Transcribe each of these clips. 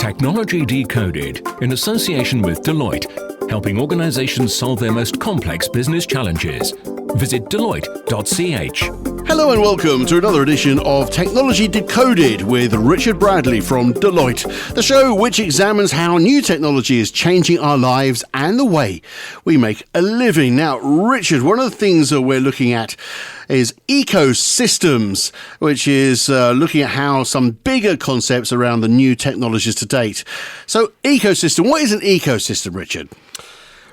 Technology Decoded, in association with Deloitte, helping organizations solve their most complex business challenges. Visit Deloitte.ch. Hello and welcome to another edition of Technology Decoded with Richard Bradley from Deloitte, the show which examines how new technology is changing our lives and the way we make a living. Now, Richard, one of the things that we're looking at is ecosystems, which is looking at how some bigger concepts around the new technologies to date. So, ecosystem, what is an ecosystem, Richard?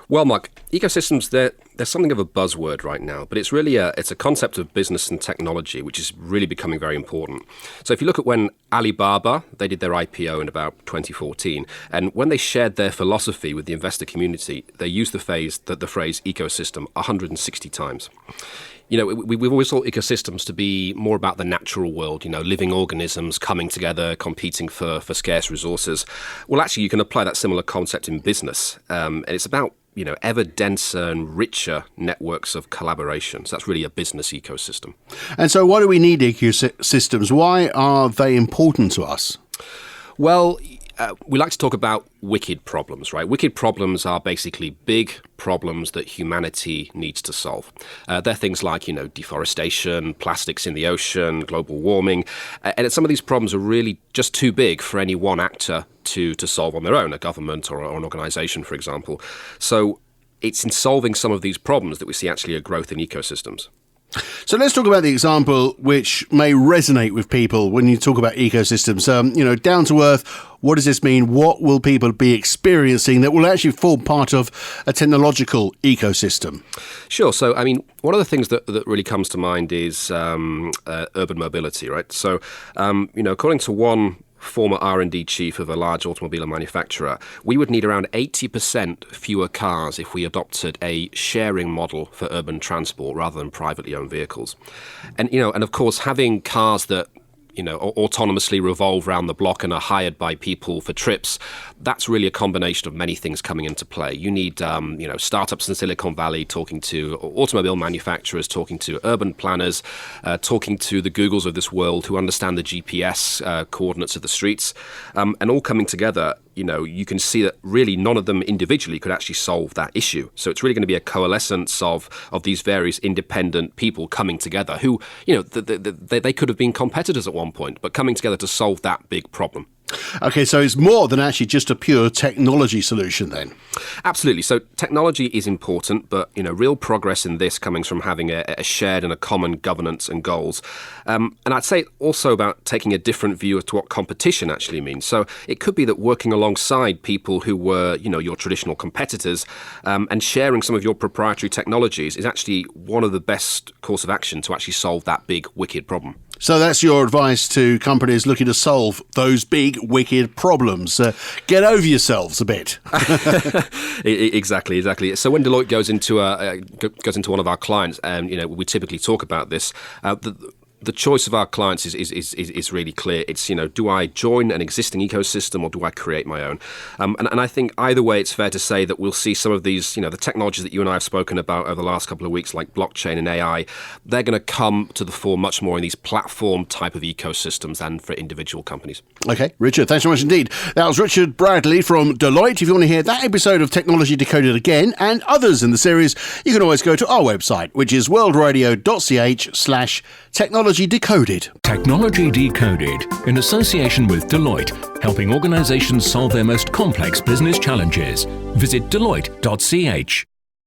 Well, Mark, ecosystems, they're something of a buzzword right now, but it's really it's a concept of business and technology, which is really becoming very important. So if you look at when Alibaba, they did their IPO in about 2014, and when they shared their philosophy with the investor community, they used the phrase ecosystem 160 times. You know, we've always thought ecosystems to be more about the natural world, you know, living organisms coming together, competing for scarce resources. Well, actually, you can apply that similar concept in business. And it's about, you know, ever denser and richer networks of collaboration. So that's really a business ecosystem. And so why do we need ecosystems? Why are they important to us? Well, we like to talk about wicked problems, right? Wicked problems are basically big problems that humanity needs to solve. They're things like, you know, deforestation, plastics in the ocean, global warming. And some of these problems are really just too big for any one actor to solve on their own, a government or an organization, for example. So it's in solving some of these problems that we see actually a growth in ecosystems. So let's talk about the example which may resonate with people when you talk about ecosystems. You know, down to earth, what does this mean? What will people be experiencing that will actually form part of a technological ecosystem? Sure. So, I mean, one of the things that really comes to mind is urban mobility, right? So, you know, according to one former R&D chief of a large automobile manufacturer, we would need around 80% fewer cars if we adopted a sharing model for urban transport rather than privately owned vehicles. And, you know, and of course, having cars that, you know, autonomously revolve around the block and are hired by people for trips, that's really a combination of many things coming into play. You need, you know, startups in Silicon Valley talking to automobile manufacturers, talking to urban planners, talking to the Googles of this world who understand the GPS coordinates of the streets, and all coming together. You know, you can see that really none of them individually could actually solve that issue. So it's really going to be a coalescence of these various independent people coming together who, you know, they could have been competitors at one point, but coming together to solve that big problem. Okay, so it's more than actually just a pure technology solution then? Absolutely. So technology is important, but, you know, real progress in this comes from having a shared and a common governance and goals. And I'd say also about taking a different view as to what competition actually means. So it could be that working alongside people who were, you know, your traditional competitors and sharing some of your proprietary technologies is actually one of the best course of action to actually solve that big, wicked problem. So that's your advice to companies looking to solve those big, wicked problems. Get over yourselves a bit. Exactly. So when Deloitte goes into one of our clients, and, you know, we typically talk about this. The choice of our clients is really clear. It's, you know, do I join an existing ecosystem or do I create my own? And I think either way, it's fair to say that we'll see some of these, you know, the technologies that you and I have spoken about over the last couple of weeks, like blockchain and AI, they're going to come to the fore much more in these platform type of ecosystems than for individual companies. Okay, Richard, thanks so much indeed. That was Richard Bradley from Deloitte. If you want to hear that episode of Technology Decoded again and others in the series, you can always go to our website, which is worldradio.ch/Technology Decoded. Technology Decoded, in association with Deloitte, helping organizations solve their most complex business challenges. Visit Deloitte.ch.